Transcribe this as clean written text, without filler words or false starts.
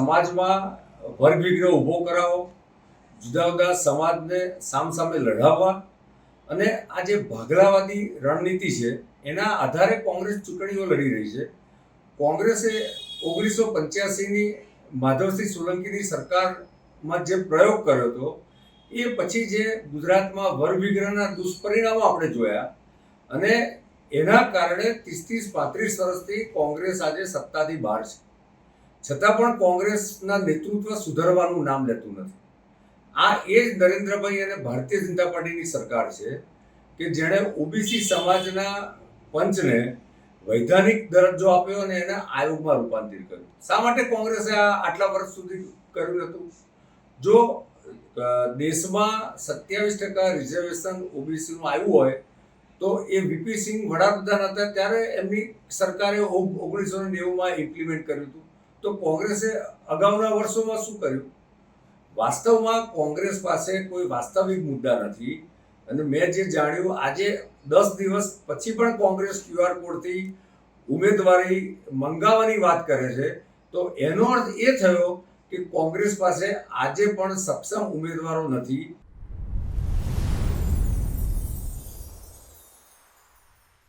સમાજમાં વર્ગ વિગ્રહ ઊભો કરાવો, જુદા જુદા સમાજને સામસામે લડાવવા અને આ જે ભાગલાવાદી રણનીતિ છે એના આધારે કોંગ્રેસ ચૂંટણીઓ લડી રહી છે. કોંગ્રેસે 1985ની માધવસિંહ સોલંકીની સરકારમાં જે પ્રયોગ કર્યો હતો એ પછી જે ગુજરાતમાં વર્ગ વિગ્રહના દુષ્પરિણામો આપણે જોયા અને એના કારણે 30-35 વર્ષથી કોંગ્રેસ આજે સત્તાથી બહાર છે. છતાં પણ કોંગ્રેસના નેતૃત્વ સુધારવાનું નામ લેતું નથી. આ એ જ નરેન્દ્રભાઈ અને ભારતીય જનતા પાર્ટીની સરકાર છે કે જેણે ઓબીસી સમાજના પંચને વૈધાનિક દરજ્જો આપ્યો અને એને આયોગમાં રૂપાંતરિત કર્યું. શા માટે કોંગ્રેસે આટલા વર્ષ સુધી કર્યું હતું? જો દેશમાં 27% રિઝર્વેશન ઓબીસીનું આવ્યું હોય તો એ વીપી સિંહ વડાપ્રધાન હતા ત્યારે એમની સરકારે 1990માં ઇમ્પ્લિમેન્ટ કર્યું હતું. તો કોંગ્રેસે અગાઉના વર્ષોમાં શું કર્યું? વાસ્તવમાં કોંગ્રેસ પાસે કોઈ વાસ્તવિક મુદ્દા નથી. અને મેં જે જાણ્યું, આજે 10 દિવસ પછી પણ કોંગ્રેસ QR કોડથી ઉમેદવારી મંગાવવાની વાત કરે છે. તો એનો અર્થ એ થયો કે કોંગ્રેસ પાસે આજે પણ સક્ષમ ઉમેદવારો નથી.